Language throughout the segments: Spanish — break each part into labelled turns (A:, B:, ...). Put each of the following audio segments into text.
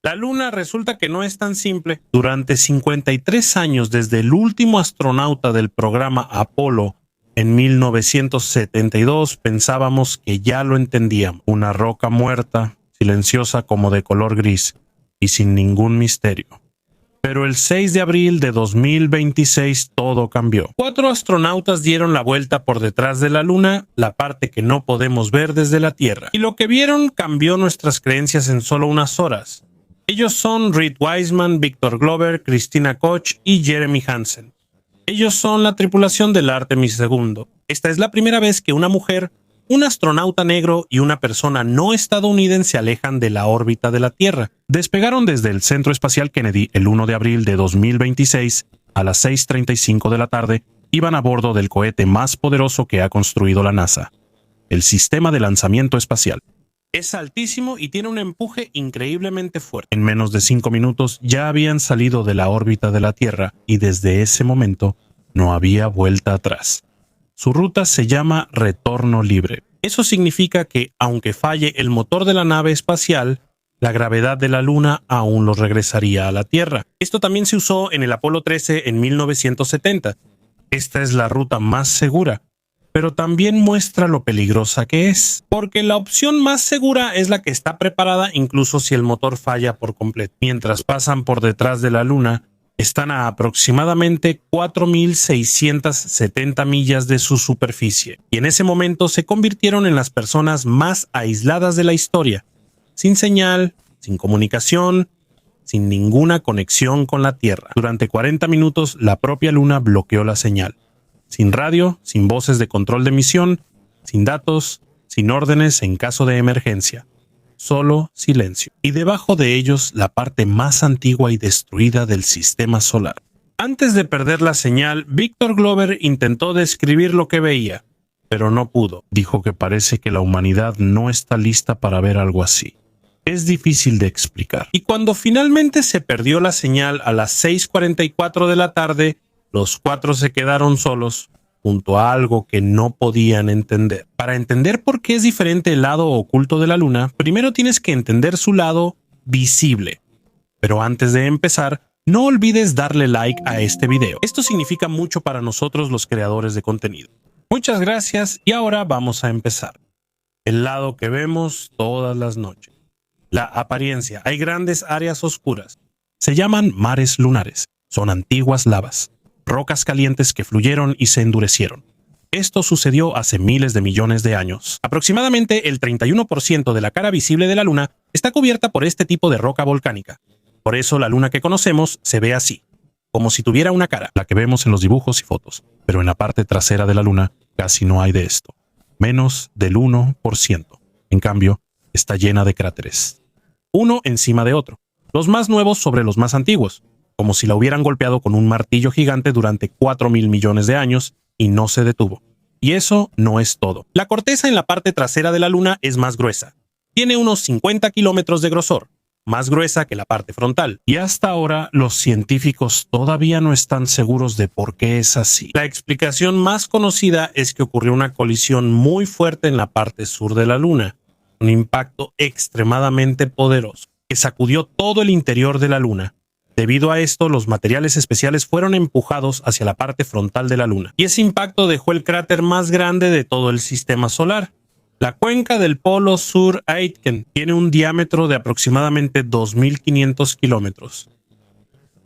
A: La Luna resulta que no es tan simple. Durante 53 años desde el último astronauta del programa Apolo, en 1972, pensábamos que ya lo entendíamos. Una roca muerta, silenciosa como de color gris y sin ningún misterio. Pero el 6 de abril de 2026 todo cambió. 4 astronautas dieron la vuelta por detrás de la Luna, la parte que no podemos ver desde la Tierra. Y lo que vieron cambió nuestras creencias en solo unas horas. Ellos son Reed Wiseman, Victor Glover, Christina Koch y Jeremy Hansen. Ellos son la tripulación del Artemis II. Esta es la primera vez que una mujer, un astronauta negro y una persona no estadounidense se alejan de la órbita de la Tierra. Despegaron desde el Centro Espacial Kennedy el 1 de abril de 2026 a las 6:35 de la tarde. Iban a bordo del cohete más poderoso que ha construido la NASA, el Sistema de Lanzamiento Espacial. Es altísimo y tiene un empuje increíblemente fuerte. En menos de 5 minutos ya habían salido de la órbita de la Tierra y desde ese momento no había vuelta atrás. Su ruta se llama retorno libre. Eso significa que, aunque falle el motor de la nave espacial, la gravedad de la Luna aún los regresaría a la Tierra. Esto también se usó en el Apolo 13 en 1970. Esta es la ruta más segura, pero también muestra lo peligrosa que es, porque la opción más segura es la que está preparada incluso si el motor falla por completo. Mientras pasan por detrás de la Luna, están a aproximadamente 4.670 millas de su superficie, y en ese momento se convirtieron en las personas más aisladas de la historia, sin señal, sin comunicación, sin ninguna conexión con la Tierra. Durante 40 minutos la propia Luna bloqueó la señal. Sin radio, sin voces de control de misión, sin datos, sin órdenes en caso de emergencia. Solo silencio. Y debajo de ellos la parte más antigua y destruida del sistema solar. Antes de perder la señal, Victor Glover intentó describir lo que veía, pero no pudo. Dijo que parece que la humanidad no está lista para ver algo así. Es difícil de explicar. Y cuando finalmente se perdió la señal a las 6:44 de la tarde, los 4 se quedaron solos, junto a algo que no podían entender. Para entender por qué es diferente el lado oculto de la Luna, primero tienes que entender su lado visible. Pero antes de empezar, no olvides darle like a este video. Esto significa mucho para nosotros los creadores de contenido. Muchas gracias y ahora vamos a empezar. El lado que vemos todas las noches. La apariencia. Hay grandes áreas oscuras. Se llaman mares lunares. Son antiguas lavas. Rocas calientes que fluyeron y se endurecieron. Esto sucedió hace miles de millones de años. Aproximadamente el 31% de la cara visible de la Luna está cubierta por este tipo de roca volcánica. Por eso la Luna que conocemos se ve así, como si tuviera una cara, la que vemos en los dibujos y fotos. Pero en la parte trasera de la Luna casi no hay de esto. Menos del 1%. En cambio, está llena de cráteres. Uno encima de otro. Los más nuevos sobre los más antiguos, como si la hubieran golpeado con un martillo gigante durante 4.000 millones de años y no se detuvo. Y eso no es todo. La corteza en la parte trasera de la Luna es más gruesa. Tiene unos 50 kilómetros de grosor, más gruesa que la parte frontal. Y hasta ahora los científicos todavía no están seguros de por qué es así. La explicación más conocida es que ocurrió una colisión muy fuerte en la parte sur de la Luna. Un impacto extremadamente poderoso que sacudió todo el interior de la Luna. Debido a esto, los materiales especiales fueron empujados hacia la parte frontal de la Luna, y ese impacto dejó el cráter más grande de todo el sistema solar. La cuenca del Polo Sur Aitken tiene un diámetro de aproximadamente 2.500 kilómetros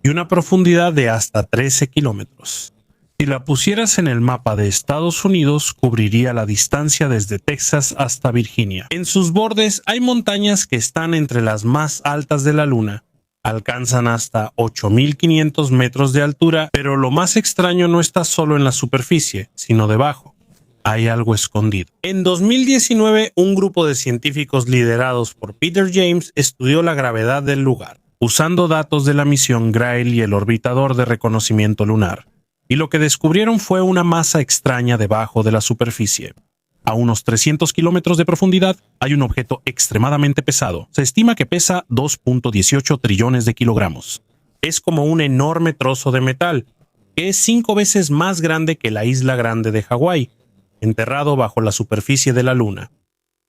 A: y una profundidad de hasta 13 kilómetros. Si la pusieras en el mapa de Estados Unidos, cubriría la distancia desde Texas hasta Virginia. En sus bordes hay montañas que están entre las más altas de la Luna. Alcanzan hasta 8.500 metros de altura, pero lo más extraño no está solo en la superficie, sino debajo. Hay algo escondido. En 2019, un grupo de científicos liderados por Peter James estudió la gravedad del lugar, usando datos de la misión Grail y el orbitador de reconocimiento lunar. Y lo que descubrieron fue una masa extraña debajo de la superficie. A unos 300 kilómetros de profundidad hay un objeto extremadamente pesado. Se estima que pesa 2.18 trillones de kilogramos. Es como un enorme trozo de metal, que es 5 veces más grande que la isla Grande de Hawái, enterrado bajo la superficie de la Luna.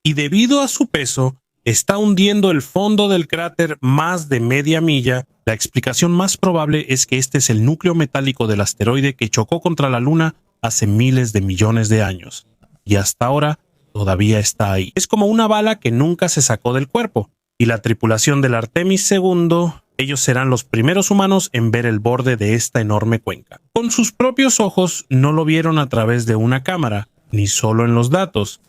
A: Y debido a su peso, está hundiendo el fondo del cráter más de media milla, la explicación más probable es que este es el núcleo metálico del asteroide que chocó contra la Luna hace miles de millones de años. Y hasta ahora todavía está ahí. Es como una bala que nunca se sacó del cuerpo. Y la tripulación del Artemis II, ellos serán los primeros humanos en ver el borde de esta enorme cuenca. Con sus propios ojos no lo vieron a través de una cámara, ni solo en los datos.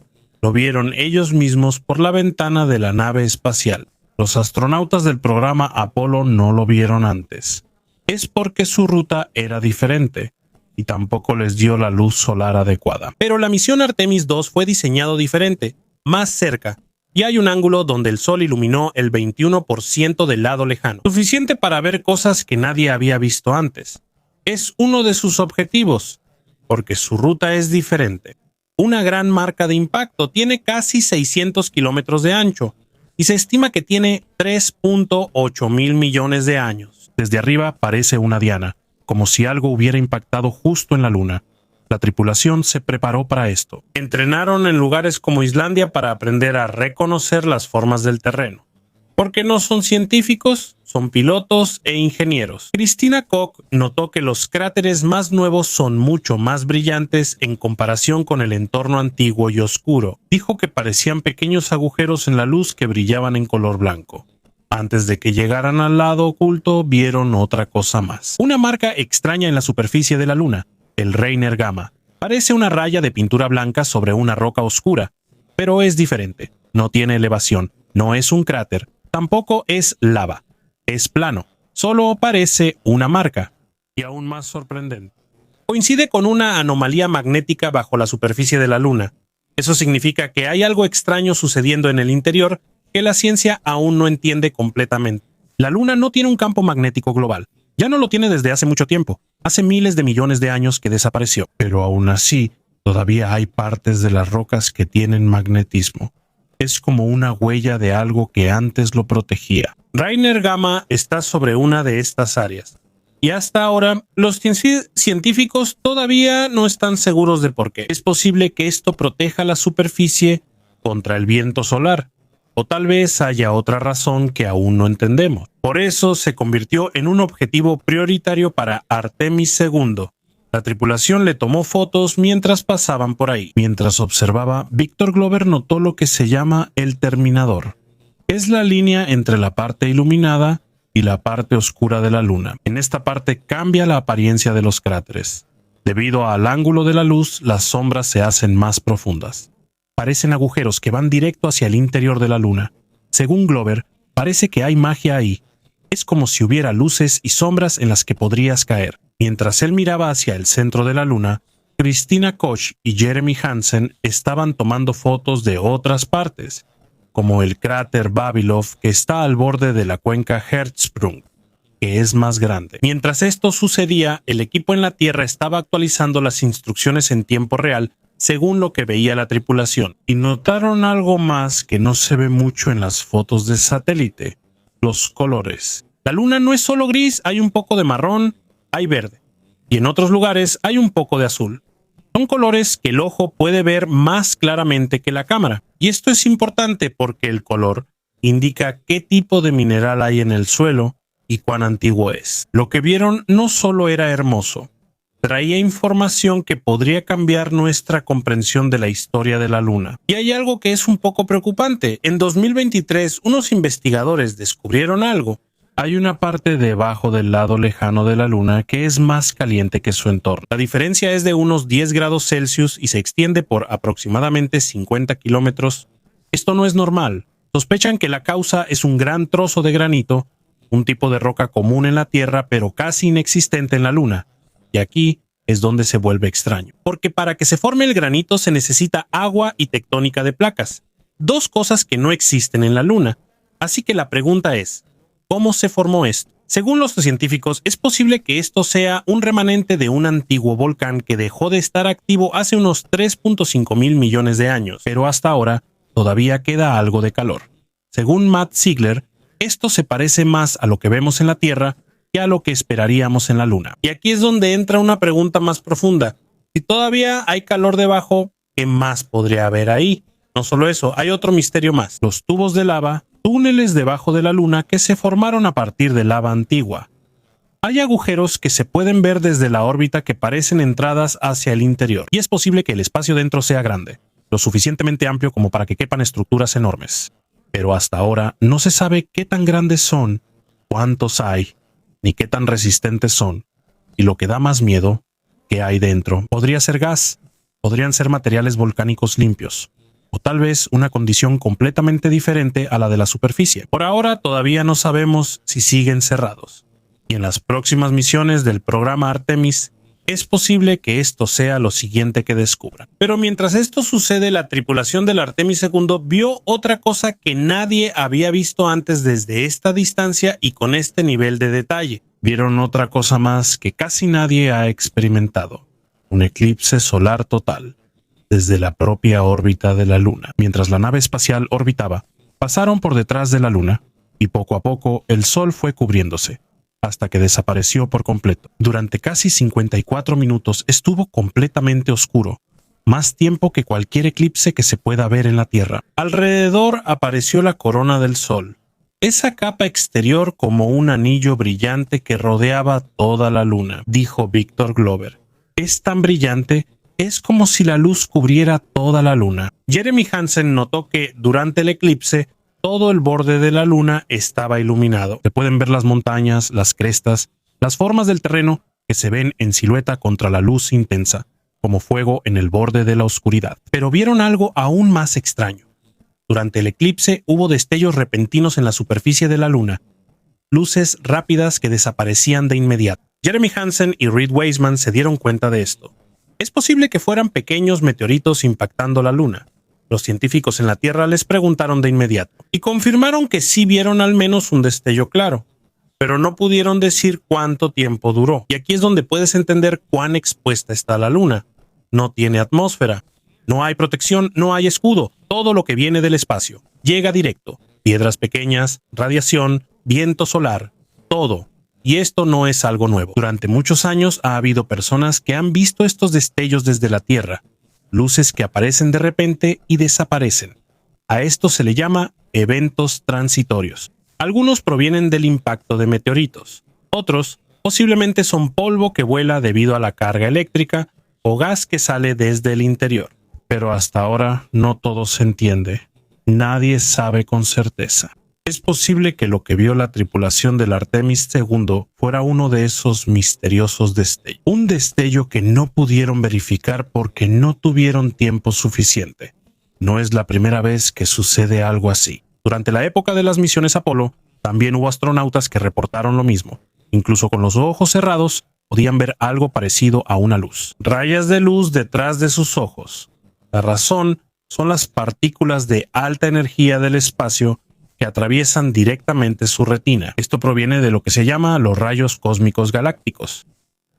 A: Lo vieron ellos mismos por la ventana de la nave espacial. Los astronautas del programa Apolo no lo vieron antes. Es porque su ruta era diferente y tampoco les dio la luz solar adecuada. Pero la misión Artemis II fue diseñado diferente, más cerca, y hay un ángulo donde el Sol iluminó el 21% del lado lejano, suficiente para ver cosas que nadie había visto antes. Es uno de sus objetivos, porque su ruta es diferente. Una gran marca de impacto, tiene casi 600 kilómetros de ancho, y se estima que tiene 3.8 mil millones de años. Desde arriba parece una diana, como si algo hubiera impactado justo en la Luna. La tripulación se preparó para esto. Entrenaron en lugares como Islandia para aprender a reconocer las formas del terreno. Porque no son científicos, son pilotos e ingenieros. Christina Koch notó que los cráteres más nuevos son mucho más brillantes en comparación con el entorno antiguo y oscuro. Dijo que parecían pequeños agujeros en la luz que brillaban en color blanco. Antes de que llegaran al lado oculto, vieron otra cosa más. Una marca extraña en la superficie de la Luna. El Reiner Gamma. Parece una raya de pintura blanca sobre una roca oscura, pero es diferente. No tiene elevación, no es un cráter, tampoco es lava. Es plano, solo parece una marca. Y aún más sorprendente, coincide con una anomalía magnética bajo la superficie de la Luna. Eso significa que hay algo extraño sucediendo en el interior que la ciencia aún no entiende completamente. La Luna no tiene un campo magnético global. Ya no lo tiene desde hace mucho tiempo. Hace miles de millones de años que desapareció. Pero aún así, todavía hay partes de las rocas que tienen magnetismo. Es como una huella de algo que antes lo protegía. Reiner Gamma está sobre una de estas áreas. Y hasta ahora, los científicos todavía no están seguros de por qué. Es posible que esto proteja la superficie contra el viento solar. O tal vez haya otra razón que aún no entendemos. Por eso se convirtió en un objetivo prioritario para Artemis II. La tripulación le tomó fotos mientras pasaban por ahí. Mientras observaba, Victor Glover notó lo que se llama el terminador. Es la línea entre la parte iluminada y la parte oscura de la Luna. En esta parte cambia la apariencia de los cráteres. Debido al ángulo de la luz, las sombras se hacen más profundas. Parecen agujeros que van directo hacia el interior de la Luna. Según Glover, parece que hay magia ahí. Es como si hubiera luces y sombras en las que podrías caer. Mientras él miraba hacia el centro de la Luna, Christina Koch y Jeremy Hansen estaban tomando fotos de otras partes, como el cráter Vavilov que está al borde de la cuenca Hertzsprung, que es más grande. Mientras esto sucedía, el equipo en la Tierra estaba actualizando las instrucciones en tiempo real según lo que veía la tripulación, y notaron algo más que no se ve mucho en las fotos de satélite: los colores. La Luna no es solo gris, hay un poco de marrón, hay verde, y en otros lugares hay un poco de azul. Son colores que el ojo puede ver más claramente que la cámara, y esto es importante porque el color indica qué tipo de mineral hay en el suelo y cuán antiguo es. Lo que vieron no solo era hermoso, traía información que podría cambiar nuestra comprensión de la historia de la Luna. Y hay algo que es un poco preocupante. En 2023, unos investigadores descubrieron algo. Hay una parte debajo del lado lejano de la Luna que es más caliente que su entorno. La diferencia es de unos 10 grados Celsius y se extiende por aproximadamente 50 kilómetros. Esto no es normal. Sospechan que la causa es un gran trozo de granito, un tipo de roca común en la Tierra pero casi inexistente en la Luna. Y aquí es donde se vuelve extraño. Porque para que se forme el granito se necesita agua y tectónica de placas. Dos cosas que no existen en la Luna. Así que la pregunta es, ¿cómo se formó esto? Según los científicos, es posible que esto sea un remanente de un antiguo volcán que dejó de estar activo hace unos 3.5 mil millones de años. Pero hasta ahora todavía queda algo de calor. Según Matt Ziegler, esto se parece más a lo que vemos en la Tierra que a lo que esperaríamos en la Luna. Y aquí es donde entra una pregunta más profunda. Si todavía hay calor debajo, ¿qué más podría haber ahí? No solo eso, hay otro misterio más. Los tubos de lava, túneles debajo de la Luna que se formaron a partir de lava antigua. Hay agujeros que se pueden ver desde la órbita que parecen entradas hacia el interior, y es posible que el espacio dentro sea grande, lo suficientemente amplio como para que quepan estructuras enormes. Pero hasta ahora no se sabe qué tan grandes son, cuántos hay, ni qué tan resistentes son. Y lo que da más miedo, ¿qué hay dentro? Podría ser gas, podrían ser materiales volcánicos limpios, o tal vez una condición completamente diferente a la de la superficie. Por ahora todavía no sabemos si siguen cerrados. Y en las próximas misiones del programa Artemis, es posible que esto sea lo siguiente que descubran. Pero mientras esto sucede, la tripulación del Artemis II vio otra cosa que nadie había visto antes desde esta distancia y con este nivel de detalle. Vieron otra cosa más que casi nadie ha experimentado: un eclipse solar total desde la propia órbita de la Luna. Mientras la nave espacial orbitaba, pasaron por detrás de la Luna y poco a poco el Sol fue cubriéndose, hasta que desapareció por completo. Durante casi 54 minutos estuvo completamente oscuro, más tiempo que cualquier eclipse que se pueda ver en la Tierra. Alrededor apareció la corona del Sol, esa capa exterior como un anillo brillante que rodeaba toda la Luna, dijo Victor Glover. Es tan brillante, es como si la luz cubriera toda la Luna. Jeremy Hansen notó que durante el eclipse todo el borde de la Luna estaba iluminado. Se pueden ver las montañas, las crestas, las formas del terreno que se ven en silueta contra la luz intensa, como fuego en el borde de la oscuridad. Pero vieron algo aún más extraño. Durante el eclipse hubo destellos repentinos en la superficie de la Luna, luces rápidas que desaparecían de inmediato. Jeremy Hansen y Reed Wiseman se dieron cuenta de esto. Es posible que fueran pequeños meteoritos impactando la Luna. Los científicos en la Tierra les preguntaron de inmediato y confirmaron que sí vieron al menos un destello claro, pero no pudieron decir cuánto tiempo duró. Y aquí es donde puedes entender cuán expuesta está la Luna. No tiene atmósfera, no hay protección, no hay escudo. Todo lo que viene del espacio llega directo. Piedras pequeñas, radiación, viento solar, todo. Y esto no es algo nuevo. Durante muchos años ha habido personas que han visto estos destellos desde la Tierra, luces que aparecen de repente y desaparecen. A esto se le llama eventos transitorios. Algunos provienen del impacto de meteoritos, otros posiblemente son polvo que vuela debido a la carga eléctrica o gas que sale desde el interior. Pero hasta ahora no todo se entiende. Nadie sabe con certeza. Es posible que lo que vio la tripulación del Artemis II fuera uno de esos misteriosos destellos. Un destello que no pudieron verificar porque no tuvieron tiempo suficiente. No es la primera vez que sucede algo así. Durante la época de las misiones Apolo, también hubo astronautas que reportaron lo mismo. Incluso con los ojos cerrados, podían ver algo parecido a una luz. Rayas de luz detrás de sus ojos. La razón son las partículas de alta energía del espacio que atraviesan directamente su retina. Esto proviene de lo que se llama los rayos cósmicos galácticos.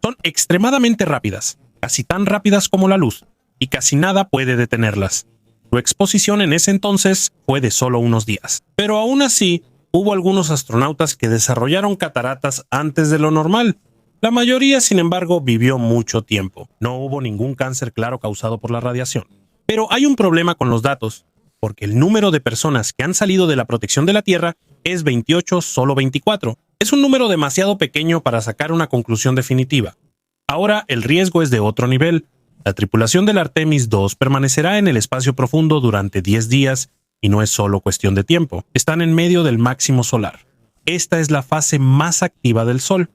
A: Son extremadamente rápidas, casi tan rápidas como la luz, y casi nada puede detenerlas. Su exposición en ese entonces fue de solo unos días. Pero aún así, hubo algunos astronautas que desarrollaron cataratas antes de lo normal. La mayoría, sin embargo, vivió mucho tiempo. No hubo ningún cáncer claro causado por la radiación. Pero hay un problema con los datos, porque el número de personas que han salido de la protección de la Tierra es 28, solo 24. Es un número demasiado pequeño para sacar una conclusión definitiva. Ahora el riesgo es de otro nivel. La tripulación del Artemis II permanecerá en el espacio profundo durante 10 días y no es solo cuestión de tiempo. Están en medio del máximo solar. Esta es la fase más activa del Sol.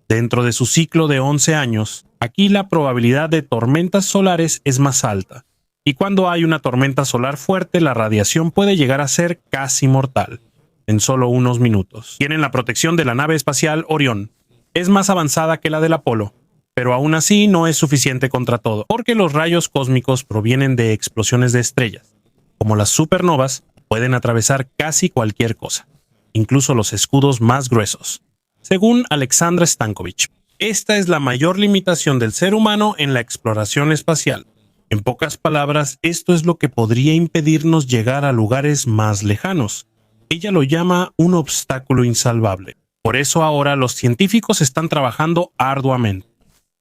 A: Dentro de su ciclo de 11 años, aquí la probabilidad de tormentas solares es más alta. Y cuando hay una tormenta solar fuerte, la radiación puede llegar a ser casi mortal en solo unos minutos. Tienen la protección de la nave espacial Orión. Es más avanzada que la del Apolo, pero aún así no es suficiente contra todo, porque los rayos cósmicos provienen de explosiones de estrellas. Como las supernovas, pueden atravesar casi cualquier cosa, incluso los escudos más gruesos. Según Alexandra Stankovich, esta es la mayor limitación del ser humano en la exploración espacial. En pocas palabras, esto es lo que podría impedirnos llegar a lugares más lejanos. Ella lo llama un obstáculo insalvable. Por eso ahora los científicos están trabajando arduamente.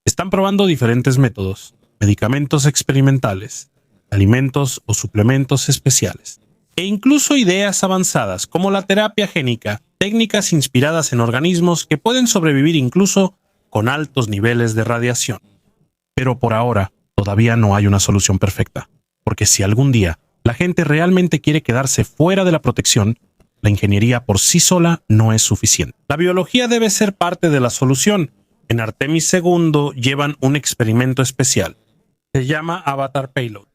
A: Están probando diferentes métodos, medicamentos experimentales, alimentos o suplementos especiales. E incluso ideas avanzadas como la terapia génica, técnicas inspiradas en organismos que pueden sobrevivir incluso con altos niveles de radiación. Pero por ahora, todavía no hay una solución perfecta, porque si algún día la gente realmente quiere quedarse fuera de la protección, la ingeniería por sí sola no es suficiente. La biología debe ser parte de la solución. En Artemis II llevan un experimento especial. Se llama Avatar Payload.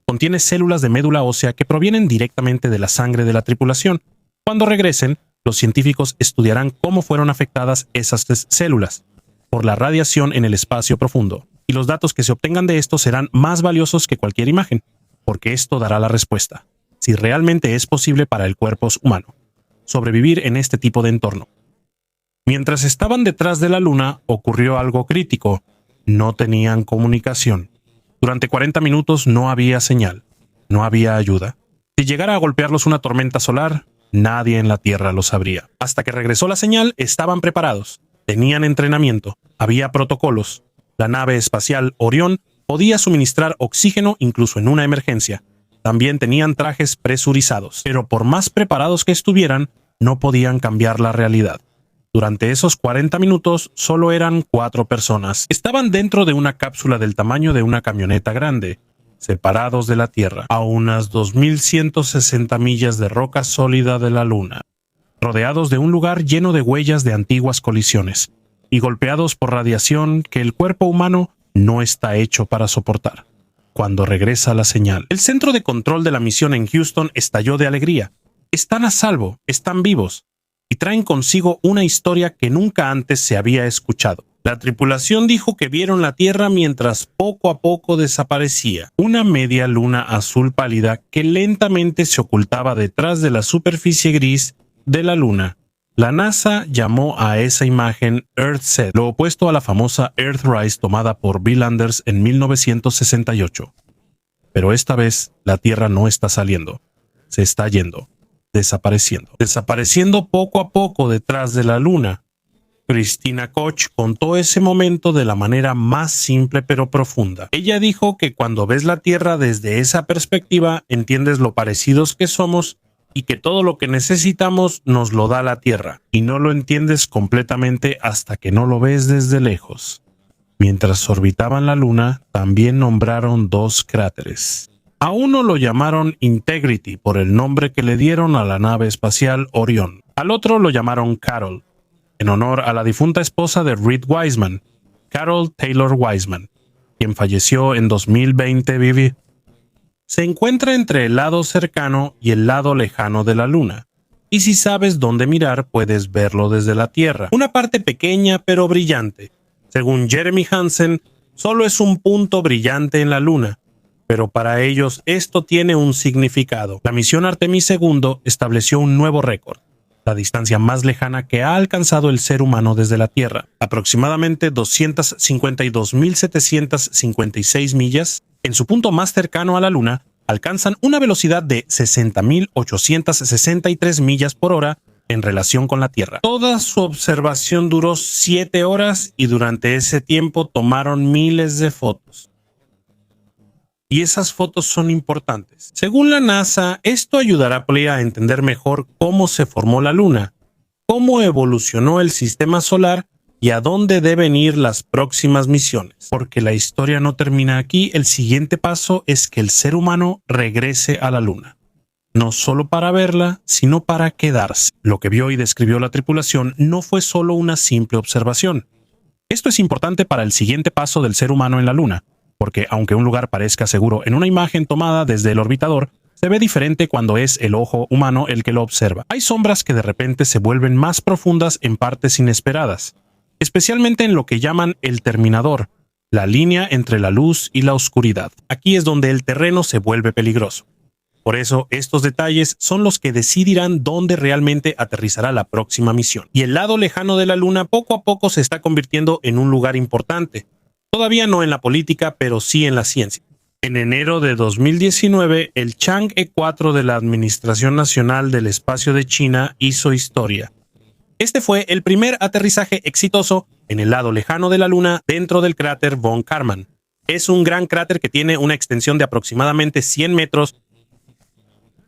A: Contiene células de médula ósea que provienen directamente de la sangre de la tripulación. Cuando regresen, los científicos estudiarán cómo fueron afectadas esas células por la radiación en el espacio profundo, y los datos que se obtengan de esto serán más valiosos que cualquier imagen, porque esto dará la respuesta, si realmente es posible para el cuerpo humano sobrevivir en este tipo de entorno. Mientras estaban detrás de la Luna, ocurrió algo crítico. No tenían comunicación. Durante 40 minutos no había señal, no había ayuda. Si llegara a golpearlos una tormenta solar, nadie en la Tierra lo sabría. Hasta que regresó la señal, estaban preparados. Tenían entrenamiento, había protocolos. La nave espacial Orión podía suministrar oxígeno incluso en una emergencia. También tenían trajes presurizados, pero por más preparados que estuvieran, no podían cambiar la realidad. Durante esos 40 minutos, solo eran 4 personas. Estaban dentro de una cápsula del tamaño de una camioneta grande, separados de la Tierra, a unas 2.160 millas de roca sólida de la Luna, rodeados de un lugar lleno de huellas de antiguas colisiones, y golpeados por radiación que el cuerpo humano no está hecho para soportar. Cuando regresa la señal, el centro de control de la misión en Houston estalló de alegría. Están a salvo, están vivos, y traen consigo una historia que nunca antes se había escuchado. La tripulación dijo que vieron la Tierra mientras poco a poco desaparecía, una media luna azul pálida que lentamente se ocultaba detrás de la superficie gris de la Luna. La NASA llamó a esa imagen Earthset, lo opuesto a la famosa Earthrise tomada por Bill Anders en 1968. Pero esta vez la Tierra no está saliendo, se está yendo, desapareciendo poco a poco detrás de la Luna. Christina Koch contó ese momento de la manera más simple pero profunda. Ella dijo que cuando ves la Tierra desde esa perspectiva, entiendes lo parecidos que somos y que todo lo que necesitamos nos lo da la Tierra, y no lo entiendes completamente hasta que no lo ves desde lejos. Mientras orbitaban la Luna, también nombraron 2 cráteres. A uno lo llamaron Integrity por el nombre que le dieron a la nave espacial Orión. Al otro lo llamaron Carol, en honor a la difunta esposa de Reed Wiseman, Carol Taylor Wiseman, quien falleció en 2020. Se encuentra entre el lado cercano y el lado lejano de la Luna, y si sabes dónde mirar puedes verlo desde la Tierra. Una parte pequeña pero brillante. Según Jeremy Hansen, solo es un punto brillante en la Luna, pero para ellos esto tiene un significado. La misión Artemis II estableció un nuevo récord, la distancia más lejana que ha alcanzado el ser humano desde la Tierra, aproximadamente 252.756 millas. En su punto más cercano a la Luna, alcanzan una velocidad de 60.863 millas por hora en relación con la Tierra. Toda su observación duró 7 horas y durante ese tiempo tomaron miles de fotos. Y esas fotos son importantes. Según la NASA, esto ayudará a entender mejor cómo se formó la Luna, cómo evolucionó el sistema solar y a dónde deben ir las próximas misiones. Porque la historia no termina aquí, el siguiente paso es que el ser humano regrese a la Luna. No solo para verla, sino para quedarse. Lo que vio y describió la tripulación no fue solo una simple observación. Esto es importante para el siguiente paso del ser humano en la Luna, porque aunque un lugar parezca seguro en una imagen tomada desde el orbitador, se ve diferente cuando es el ojo humano el que lo observa. Hay sombras que de repente se vuelven más profundas en partes inesperadas, especialmente en lo que llaman el terminador, la línea entre la luz y la oscuridad. Aquí es donde el terreno se vuelve peligroso. Por eso, estos detalles son los que decidirán dónde realmente aterrizará la próxima misión. Y el lado lejano de la Luna poco a poco se está convirtiendo en un lugar importante. Todavía no en la política, pero sí en la ciencia. En enero de 2019, el Chang'e 4 de la Administración Nacional del Espacio de China hizo historia. Este fue el primer aterrizaje exitoso en el lado lejano de la Luna dentro del cráter von Karman. Es un gran cráter que tiene una extensión de aproximadamente 100 metros.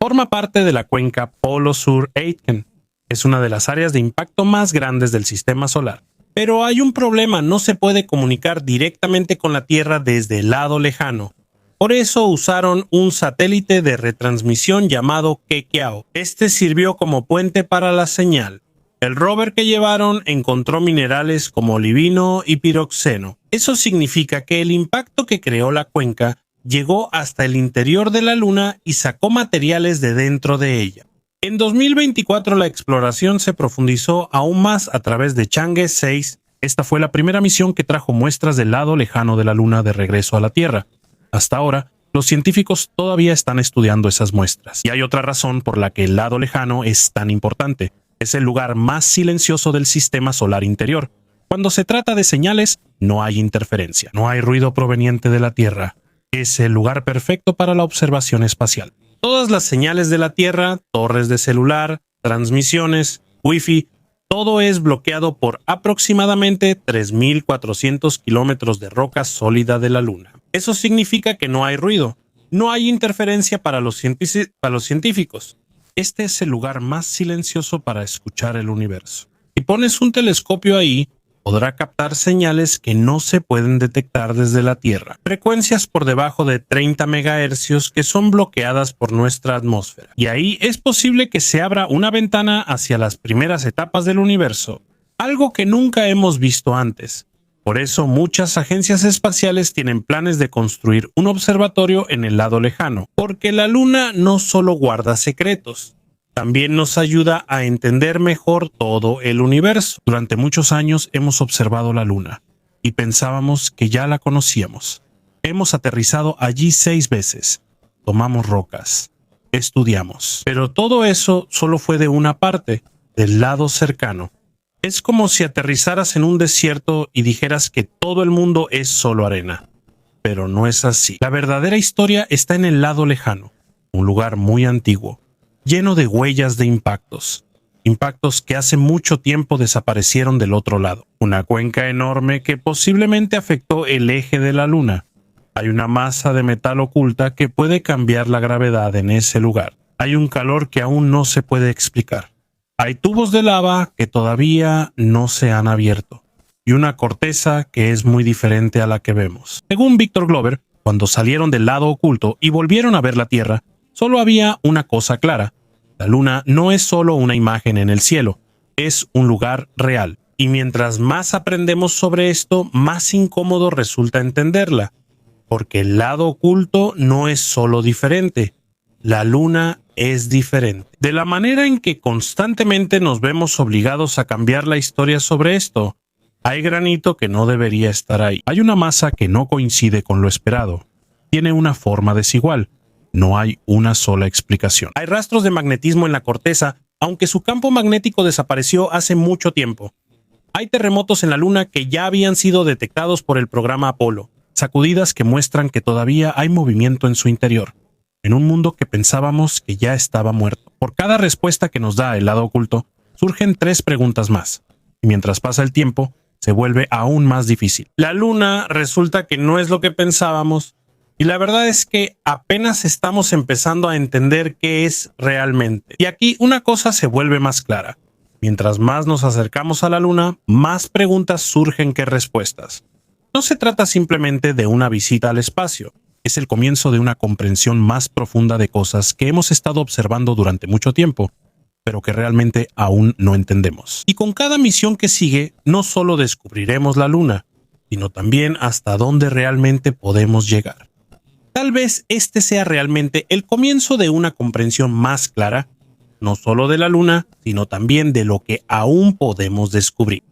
A: Forma parte de la cuenca Polo Sur-Aitken. Es una de las áreas de impacto más grandes del sistema solar. Pero hay un problema, no se puede comunicar directamente con la Tierra desde el lado lejano. Por eso usaron un satélite de retransmisión llamado Kekiao. Este sirvió como puente para la señal. El rover que llevaron encontró minerales como olivino y piroxeno. Eso significa que el impacto que creó la cuenca llegó hasta el interior de la Luna y sacó materiales de dentro de ella. En 2024 la exploración se profundizó aún más a través de Chang'e 6. Esta fue la primera misión que trajo muestras del lado lejano de la Luna de regreso a la Tierra. Hasta ahora, los científicos todavía están estudiando esas muestras. Y hay otra razón por la que el lado lejano es tan importante. Es el lugar más silencioso del sistema solar interior. Cuando se trata de señales, no hay interferencia, no hay ruido proveniente de la Tierra. Es el lugar perfecto para la observación espacial. Todas las señales de la Tierra, torres de celular, transmisiones, Wi-Fi, todo es bloqueado por aproximadamente 3.400 kilómetros de roca sólida de la Luna. Eso significa que no hay ruido, no hay interferencia para los científicos. Este es el lugar más silencioso para escuchar el universo. Si pones un telescopio ahí, podrá captar señales que no se pueden detectar desde la Tierra. Frecuencias por debajo de 30 MHz que son bloqueadas por nuestra atmósfera. Y ahí es posible que se abra una ventana hacia las primeras etapas del universo, algo que nunca hemos visto antes. Por eso muchas agencias espaciales tienen planes de construir un observatorio en el lado lejano, porque la Luna no solo guarda secretos, también nos ayuda a entender mejor todo el universo. Durante muchos años hemos observado la Luna y pensábamos que ya la conocíamos. Hemos aterrizado allí 6 veces, tomamos rocas, estudiamos, pero todo eso solo fue de una parte, del lado cercano. Es como si aterrizaras en un desierto y dijeras que todo el mundo es solo arena. Pero no es así. La verdadera historia está en el lado lejano, un lugar muy antiguo, lleno de huellas de impactos. Impactos que hace mucho tiempo desaparecieron del otro lado. Una cuenca enorme que posiblemente afectó el eje de la Luna. Hay una masa de metal oculta que puede cambiar la gravedad en ese lugar. Hay un calor que aún no se puede explicar. Hay tubos de lava que todavía no se han abierto y una corteza que es muy diferente a la que vemos. Según Victor Glover, cuando salieron del lado oculto y volvieron a ver la Tierra, solo había una cosa clara. La Luna no es solo una imagen en el cielo, es un lugar real. Y mientras más aprendemos sobre esto, más incómodo resulta entenderla, porque el lado oculto no es solo diferente. La Luna es diferente. De la manera en que constantemente nos vemos obligados a cambiar la historia sobre esto, hay granito que no debería estar ahí. Hay una masa que no coincide con lo esperado. Tiene una forma desigual. No hay una sola explicación. Hay rastros de magnetismo en la corteza, aunque su campo magnético desapareció hace mucho tiempo. Hay terremotos en la Luna que ya habían sido detectados por el programa Apolo. Sacudidas que muestran que todavía hay movimiento en su interior. En un mundo que pensábamos que ya estaba muerto. Por cada respuesta que nos da el lado oculto, surgen 3 preguntas más. Y mientras pasa el tiempo, se vuelve aún más difícil. La Luna resulta que no es lo que pensábamos, y la verdad es que apenas estamos empezando a entender qué es realmente. Y aquí una cosa se vuelve más clara. Mientras más nos acercamos a la Luna, más preguntas surgen que respuestas. No se trata simplemente de una visita al espacio. Es el comienzo de una comprensión más profunda de cosas que hemos estado observando durante mucho tiempo, pero que realmente aún no entendemos. Y con cada misión que sigue, no solo descubriremos la Luna, sino también hasta dónde realmente podemos llegar. Tal vez este sea realmente el comienzo de una comprensión más clara, no solo de la Luna, sino también de lo que aún podemos descubrir.